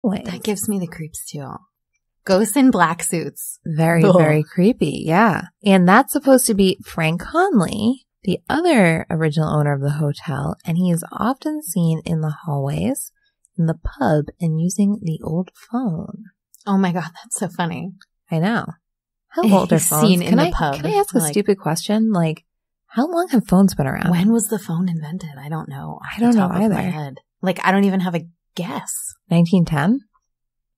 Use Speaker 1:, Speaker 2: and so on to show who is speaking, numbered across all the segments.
Speaker 1: Wait.
Speaker 2: That gives me the creeps too. Ghosts in black suits.
Speaker 1: Very, very creepy. Yeah. And that's supposed to be Frank Conley, the other original owner of the hotel. And he is often seen in the hallways, in the pub, and using the old phone.
Speaker 2: Oh my God, that's so funny.
Speaker 1: I know. How old are phones?
Speaker 2: Seen in the pub.
Speaker 1: Can I ask a stupid question? Like, how long have phones been around?
Speaker 2: When was the phone invented? I don't know.
Speaker 1: I don't know either.
Speaker 2: Like, I don't even have a guess.
Speaker 1: 1910?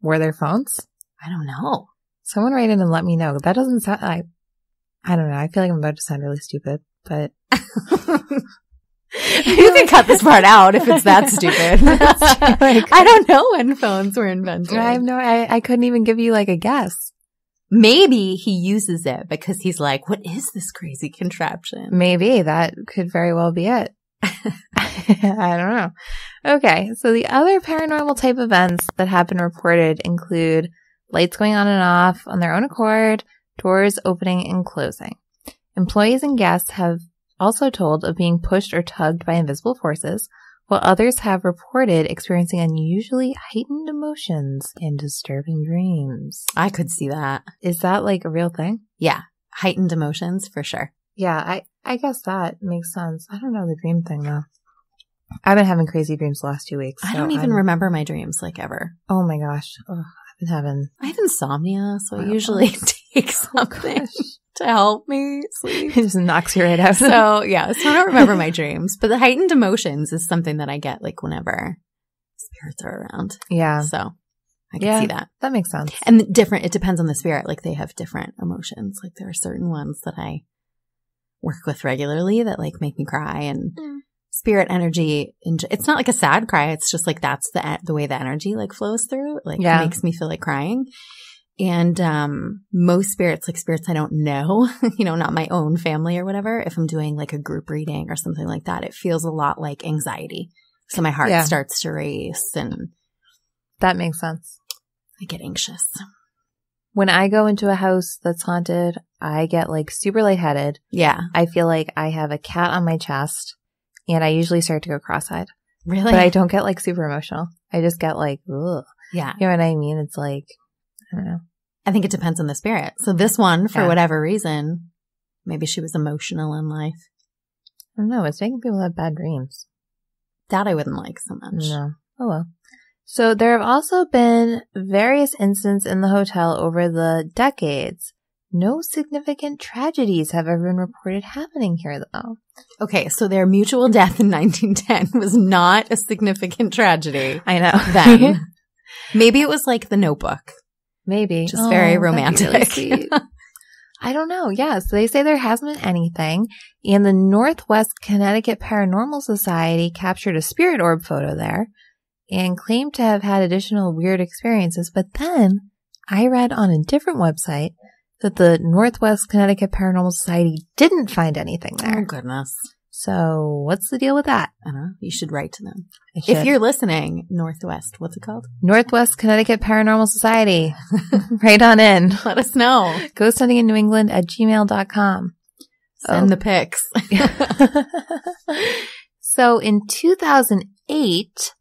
Speaker 1: Were there phones?
Speaker 2: I don't know.
Speaker 1: Someone write in and let me know. That doesn't sound I don't know. I feel like I'm about to sound really stupid, but
Speaker 2: you can cut this part out if it's that stupid. Like, I don't know when phones were invented.
Speaker 1: I couldn't even give you like a guess.
Speaker 2: Maybe he uses it because he's like, what is this crazy contraption?
Speaker 1: Maybe that could very well be it. I don't know. Okay. So the other paranormal type events that have been reported include lights going on and off on their own accord, doors opening and closing. Employees and guests have also told of being pushed or tugged by invisible forces, while others have reported experiencing unusually heightened emotions and disturbing dreams.
Speaker 2: I could see that.
Speaker 1: Is that like a real thing?
Speaker 2: Yeah. Heightened emotions for sure.
Speaker 1: Yeah, I guess that makes sense. I don't know the dream thing though. I've been having crazy dreams the last 2 weeks.
Speaker 2: I don't even remember my dreams like ever.
Speaker 1: Oh my gosh. Oh, I have
Speaker 2: insomnia, so I usually take something to help me sleep.
Speaker 1: It just knocks you right out.
Speaker 2: So yeah, so I don't remember my dreams, but the heightened emotions is something that I get like whenever spirits are around.
Speaker 1: Yeah.
Speaker 2: So I can see that.
Speaker 1: That makes sense.
Speaker 2: And it depends on the spirit. Like they have different emotions. Like there are certain ones that I work with regularly that like make me cry, and spirit energy. It's not like a sad cry. It's just like that's the way the energy like flows through. It, like makes me feel like crying. And most spirits, like spirits I don't know, not my own family or whatever. If I'm doing like a group reading or something like that, it feels a lot like anxiety. So my heart starts to race, and
Speaker 1: that makes sense.
Speaker 2: I get anxious.
Speaker 1: When I go into a house that's haunted, I get like super lightheaded.
Speaker 2: Yeah.
Speaker 1: I feel like I have a cat on my chest, and I usually start to go cross-eyed.
Speaker 2: Really?
Speaker 1: But I don't get like super emotional. I just get like, ugh.
Speaker 2: Yeah.
Speaker 1: You know what I mean? It's like, I don't know.
Speaker 2: I think it depends on the spirit. So this one, for whatever reason, maybe she was emotional in life.
Speaker 1: I don't know. It's making people have bad dreams.
Speaker 2: That I wouldn't like so much.
Speaker 1: No. Oh well. So there have also been various incidents in the hotel over the decades. No significant tragedies have ever been reported happening here, though.
Speaker 2: Okay, so their mutual death in 1910 was not a significant tragedy.
Speaker 1: I know.
Speaker 2: Then. Maybe it was like The Notebook.
Speaker 1: Maybe.
Speaker 2: Just very romantic.
Speaker 1: Really I don't know. Yeah, so they say there hasn't been anything. And the Northwest Connecticut Paranormal Society captured a spirit orb photo there and claimed to have had additional weird experiences. But then I read on a different website that the Northwest Connecticut Paranormal Society didn't find anything there.
Speaker 2: Oh, goodness.
Speaker 1: So what's the deal with that?
Speaker 2: I don't know. You should write to them.
Speaker 1: If
Speaker 2: you're listening, Northwest, what's it called?
Speaker 1: Northwest Connecticut Paranormal Society. Write on in.
Speaker 2: Let us know.
Speaker 1: GhostHuntingInNewEngland@gmail.com.
Speaker 2: Send the pics.
Speaker 1: So in 2008,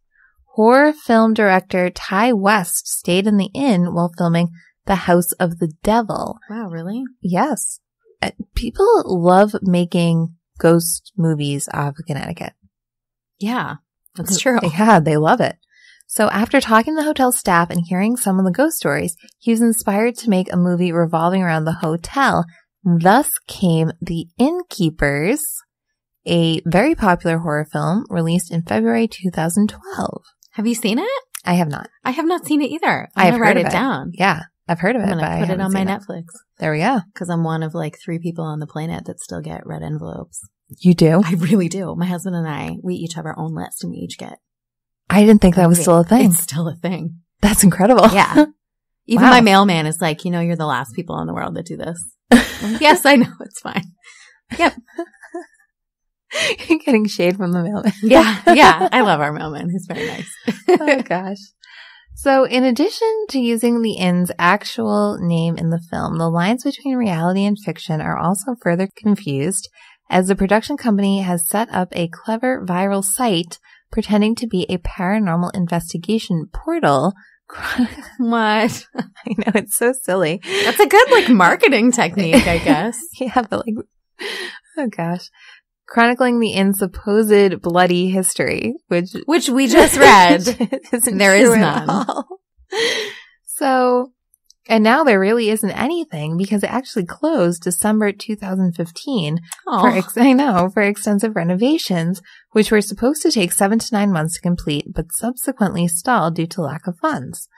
Speaker 1: horror film director Ty West stayed in the inn while filming The House of the Devil.
Speaker 2: Wow, really?
Speaker 1: Yes. People love making ghost movies off of Connecticut.
Speaker 2: Yeah, that's true.
Speaker 1: Yeah, they love it. So after talking to the hotel staff and hearing some of the ghost stories, he was inspired to make a movie revolving around the hotel. Thus came The Innkeepers, a very popular horror film released in February 2012.
Speaker 2: Have you seen it?
Speaker 1: I have not.
Speaker 2: I have not seen it either. I'm going to write it down.
Speaker 1: Yeah, I've heard of it.
Speaker 2: I'm going to put it on my Netflix.
Speaker 1: There we go.
Speaker 2: Because I'm one of like 3 people on the planet that still get red envelopes.
Speaker 1: You do?
Speaker 2: I really do. My husband and I, we each have our own list and we each get.
Speaker 1: I didn't think that was still a thing.
Speaker 2: It's still a thing.
Speaker 1: That's incredible.
Speaker 2: Yeah. Even my mailman is like, you're the last people in the world that do this. Yes, I know. It's fine. Yep.
Speaker 1: You're getting shade from the mailman.
Speaker 2: Yeah. I love our mailman. He's very nice.
Speaker 1: Oh, gosh. So in addition to using the inn's actual name in the film, the lines between reality and fiction are also further confused, as the production company has set up a clever viral site pretending to be a paranormal investigation portal
Speaker 2: What?
Speaker 1: I know, it's so silly.
Speaker 2: That's a good, like, marketing technique, I guess.
Speaker 1: Yeah, but like, oh gosh. Chronicling the inn's supposed bloody history, which
Speaker 2: we just read.
Speaker 1: There is none. So, and now there really isn't anything because it actually closed December 2015 for extensive renovations, which were supposed to take 7 to 9 months to complete, but subsequently stalled due to lack of funds.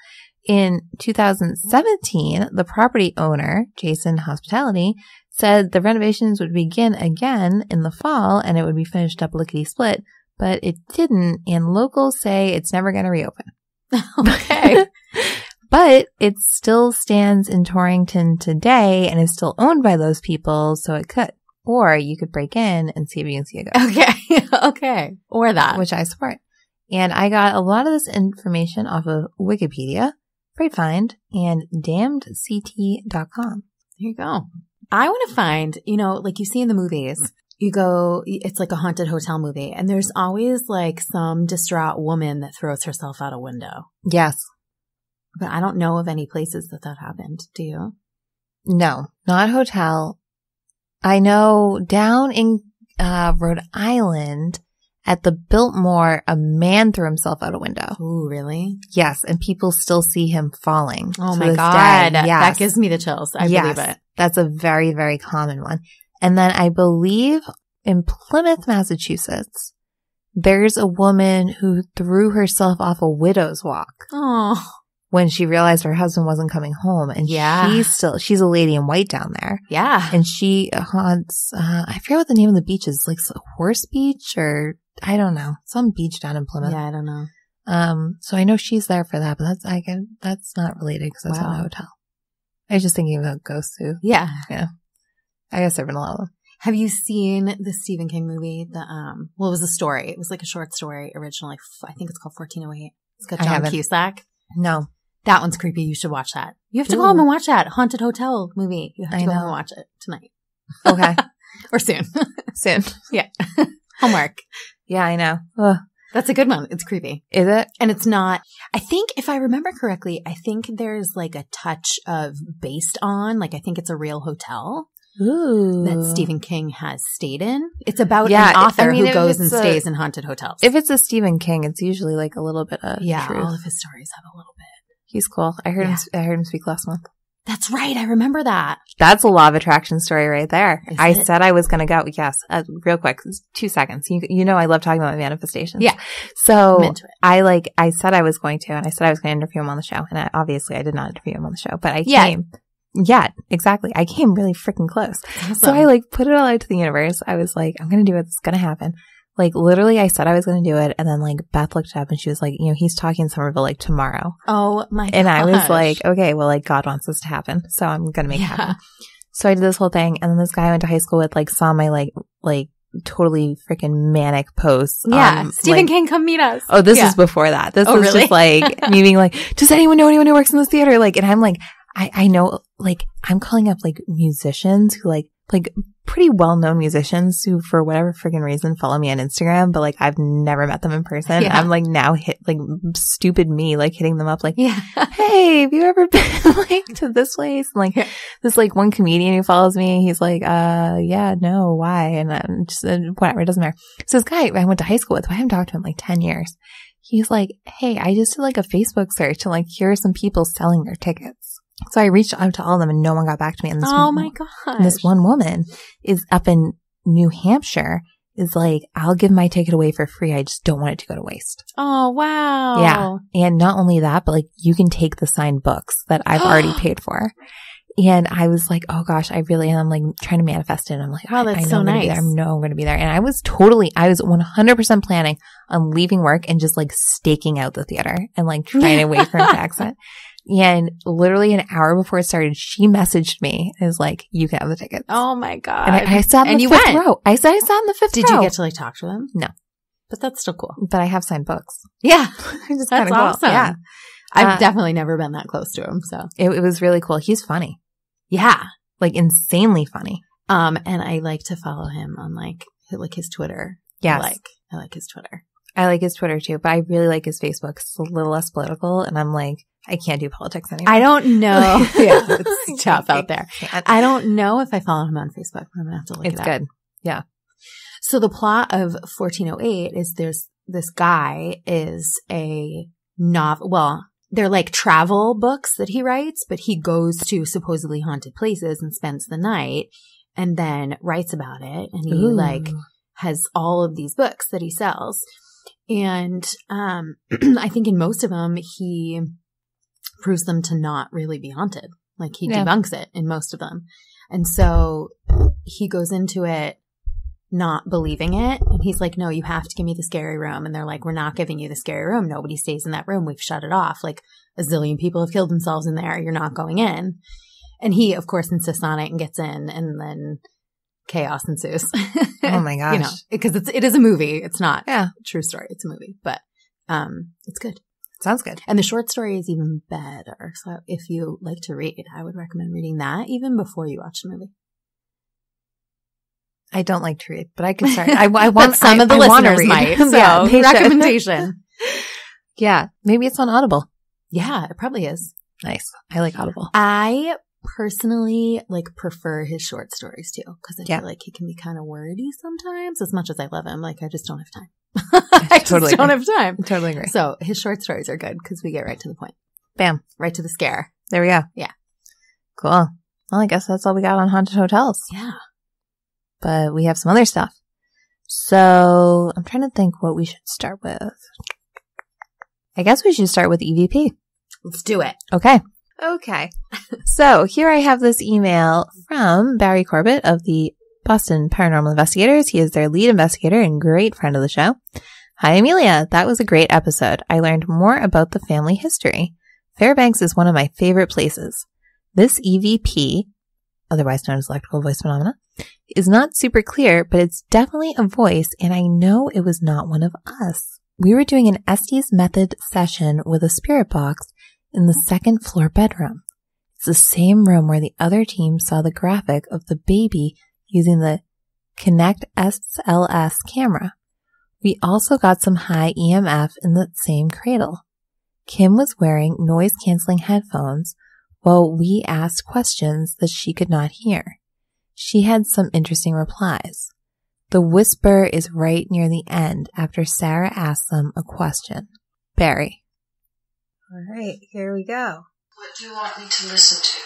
Speaker 1: In 2017, the property owner, Jason Hospitality, said the renovations would begin again in the fall and it would be finished up lickety-split, but it didn't, and locals say it's never going to reopen.
Speaker 2: Okay.
Speaker 1: But it still stands in Torrington today and is still owned by those people, so it could. Or you could break in and see if you can see a ghost.
Speaker 2: Okay. Okay. Or that.
Speaker 1: Which I support. And I got a lot of this information off of Wikipedia, Freightfind, and damnedct.com.
Speaker 2: There you go. I want to find, like you see in the movies, you go, it's like a haunted hotel movie, and there's always like some distraught woman that throws herself out a window.
Speaker 1: Yes.
Speaker 2: But I don't know of any places that happened. Do you?
Speaker 1: No, not hotel. I know down in Rhode Island at the Biltmore, a man threw himself out a window.
Speaker 2: Ooh, really?
Speaker 1: Yes, and people still see him falling.
Speaker 2: Oh my God.
Speaker 1: Yes.
Speaker 2: That gives me the chills. I believe it.
Speaker 1: That's a very, very common one. And then I believe in Plymouth, Massachusetts, there's a woman who threw herself off a widow's walk.
Speaker 2: Oh.
Speaker 1: When she realized her husband wasn't coming home. And she's a lady in white down there.
Speaker 2: Yeah.
Speaker 1: And she haunts, I forget what the name of the beach is, like Horse Beach or I don't know, some beach down in Plymouth.
Speaker 2: Yeah, I don't know.
Speaker 1: So I know she's there for that, but that's not related because that's not a hotel. I was just thinking about ghosts too.
Speaker 2: Yeah.
Speaker 1: Yeah. I guess there've been a lot of them.
Speaker 2: Have you seen the Stephen King movie? It was a story. It was like a short story originally. I think it's called 1408. It's got John Cusack.
Speaker 1: No.
Speaker 2: That one's creepy. You should watch that. You have to go home and watch that haunted hotel movie. You have to go home and watch it tonight.
Speaker 1: Okay.
Speaker 2: Or soon.
Speaker 1: Soon.
Speaker 2: Yeah. Homework.
Speaker 1: Yeah, I know. Ugh.
Speaker 2: That's a good one. It's creepy.
Speaker 1: Is it?
Speaker 2: And it's not, I think if I remember correctly, I think there's like a touch of based on, like I think it's a real hotel.
Speaker 1: Ooh.
Speaker 2: That Stephen King has stayed in. It's about an author who goes and stays in haunted hotels.
Speaker 1: If it's a Stephen King, it's usually like a little bit of truth.
Speaker 2: All of his stories have a little bit.
Speaker 1: He's cool. I heard him speak last month.
Speaker 2: That's right. I remember that.
Speaker 1: That's a law of attraction story right there.
Speaker 2: I
Speaker 1: said I was going to go. Yes. Real quick. 2 seconds. You know I love talking about manifestations.
Speaker 2: Yeah.
Speaker 1: So
Speaker 2: I'm into it.
Speaker 1: I said I was going to, and I said I was going to interview him on the show. And obviously I did not interview him on the show, but I came. Yeah, exactly. I came really freaking close.
Speaker 2: Awesome.
Speaker 1: So I put it all out to the universe. I was like, I'm going to do it. It's going to happen. Literally, I said I was going to do it. And then Beth looked up and she was like, he's talking in Somerville tomorrow.
Speaker 2: Oh my god.
Speaker 1: And I was like, okay, well, God wants this to happen. So I'm going to make it happen. So I did this whole thing. And then this guy I went to high school with saw my totally freaking manic posts.
Speaker 2: Yeah. Stephen King, come meet us.
Speaker 1: Oh, this is before that. This was
Speaker 2: really?
Speaker 1: Just me being does anyone know anyone who works in this theater? And I'm I know, I'm calling up musicians who pretty well-known musicians who for whatever freaking reason follow me on Instagram, but I've never met them in person.
Speaker 2: Yeah.
Speaker 1: I'm now stupid me, hitting them up
Speaker 2: yeah.
Speaker 1: Hey, have you ever been to this place? And this one comedian who follows me, he's yeah, no, why? And I'm just, whatever, it doesn't matter. So this guy I went to high school with, I haven't talked to him in 10 years. He's hey, I just did a Facebook search to here are some people selling their tickets. So I reached out to all of them and no one got back to me. And
Speaker 2: my gosh.
Speaker 1: And this one woman is up in New Hampshire is I'll give my ticket away for free. I just don't want it to go to waste.
Speaker 2: Oh, wow.
Speaker 1: Yeah. And not only that, but you can take the signed books that I've already paid for. And I was oh gosh, I really am. I'm trying to manifest it. And I'm
Speaker 2: wow, that's
Speaker 1: I know
Speaker 2: so
Speaker 1: I'm gonna
Speaker 2: nice.
Speaker 1: Be there. I know I'm going to be there. And I was 100% planning on leaving work and just staking out the theater and trying to wait for him to exit. And literally an hour before it started, she messaged me and was you can have the tickets.
Speaker 2: Oh my God.
Speaker 1: And I sat in the fifth row. I said I sat in the fifth row.
Speaker 2: Did you get to talk to them?
Speaker 1: No.
Speaker 2: But that's still cool.
Speaker 1: But I have signed books.
Speaker 2: Yeah.
Speaker 1: That's
Speaker 2: awesome.
Speaker 1: Cool. Yeah.
Speaker 2: I've definitely never been that close to him. So
Speaker 1: it was really cool. He's funny.
Speaker 2: Yeah.
Speaker 1: Insanely funny.
Speaker 2: And I like to follow him on his Twitter.
Speaker 1: Yes.
Speaker 2: I like his Twitter.
Speaker 1: I like his Twitter too, but I really like his Facebook. It's a little less political, and I'm like, I can't do politics anymore.
Speaker 2: I don't know. Yeah, it's tough out there. I don't know if I follow him on Facebook. I'm going to have to look it up.
Speaker 1: It's good. Yeah.
Speaker 2: So the plot of 1408 is there's this guy is a novel. Well, they're like travel books that he writes, but he goes to supposedly haunted places and spends the night and then writes about it. And he like has all of these books that he sells. And I think in most of them, he proves them to not really be haunted. Like he debunks it in most of them. And so he goes into it not believing it. And he's like, no, you have to give me the scary room. And they're like, we're not giving you the scary room. Nobody stays in that room. We've shut it off. Like a zillion people have killed themselves in there. You're not going in. And he, of course, insists on it and gets in. And then chaos ensues.
Speaker 1: Oh my gosh.
Speaker 2: You know, because it is a movie. It's not a true story. It's a movie, but it's good.
Speaker 1: Sounds good.
Speaker 2: And the short story is even better. So if you like to read, I would recommend reading that even before you watch the movie.
Speaker 1: I don't like to read, but I can start. I want
Speaker 2: some of the listeners might. So recommendation.
Speaker 1: Yeah. Maybe it's on Audible.
Speaker 2: Yeah, it probably is.
Speaker 1: Nice. I like Audible.
Speaker 2: I personally like prefer his short stories too, because I feel like he can be kind of wordy sometimes. As much as I love him, like I just don't have time. I totally don't have time.
Speaker 1: Totally agree.
Speaker 2: So his short stories are good because we get right to the point.
Speaker 1: Bam.
Speaker 2: Right to the scare.
Speaker 1: There we go.
Speaker 2: Yeah.
Speaker 1: Cool. Well, I guess that's all we got on haunted hotels.
Speaker 2: Yeah.
Speaker 1: But we have some other stuff. So I'm trying to think what we should start with. I guess we should start with EVP.
Speaker 2: Let's do it.
Speaker 1: Okay. So here I have this email from Barry Corbett of the Boston Paranormal Investigators. He is their lead investigator and great friend of the show. Hi, Amelia. That was a great episode. I learned more about the family history. Fairbanks is one of my favorite places. This EVP, otherwise known as electrical voice phenomena, is not super clear, but it's definitely a voice, and I know it was not one of us. We were doing an Estes method session with a spirit box in the second floor bedroom. It's the same room where the other team saw the graphic of the baby using the Kinect SLS camera. We also got some high EMF in the same cradle. Kim was wearing noise-canceling headphones while we asked questions that she could not hear. She had some interesting replies. The whisper is right near the end after Sarah asks them a question. Barry. All right, here we go.
Speaker 3: What do you want me to listen to?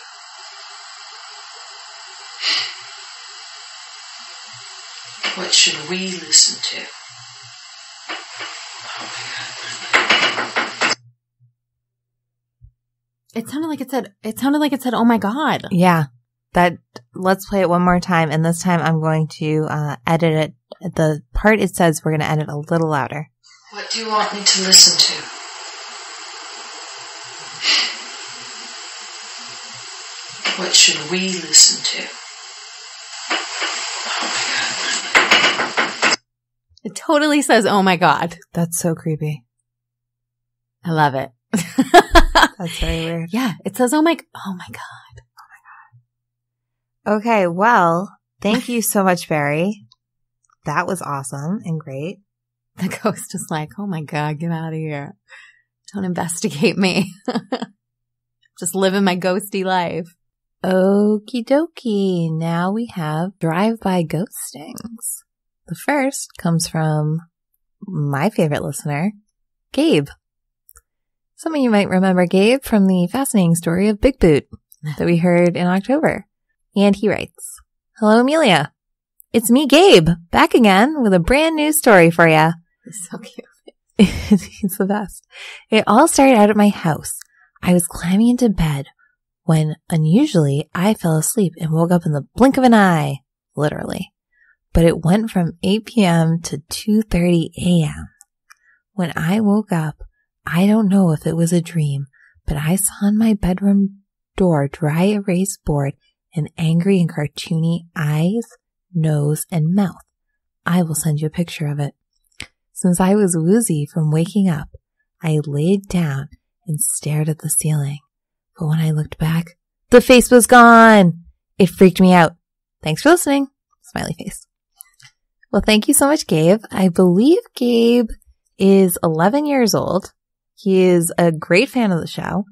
Speaker 3: What should we listen to? Oh my God.
Speaker 2: It sounded like it said, oh my God.
Speaker 1: Yeah. Let's play it one more time, and this time I'm going to edit it. The part it says we're going to edit a little louder.
Speaker 3: What do you want me to listen to? What should we listen to? Oh my God.
Speaker 2: It totally says, oh my God.
Speaker 1: That's so creepy.
Speaker 2: I love it.
Speaker 1: That's very weird.
Speaker 2: Yeah, it says, oh my God.
Speaker 1: Okay, well, thank you so much, Barry. That was awesome and great.
Speaker 2: The ghost is like, oh my God, get out of here. Don't investigate me. Just living my ghosty life.
Speaker 1: Okie dokie. Now we have drive-by ghostings. The first comes from my favorite listener, Gabe. Some of you might remember Gabe from the fascinating story of Big Boot that we heard in October. And he writes, Hello, Amelia. It's me, Gabe, back again with a brand new story for you.
Speaker 2: He's so cute.
Speaker 1: He's the best. It all started out at my house. I was climbing into bed when, unusually, I fell asleep and woke up in the blink of an eye, literally. But it went from 8 p.m. to 2:30 a.m. When I woke up, I don't know if it was a dream, but I saw on my bedroom door dry erase board and angry and cartoony eyes, nose, and mouth. I will send you a picture of it. Since I was woozy from waking up, I laid down and stared at the ceiling. But when I looked back, the face was gone. It freaked me out. Thanks for listening. Smiley face. Well, thank you so much, Gabe. I believe Gabe is 11 years old. He is a great fan of the show.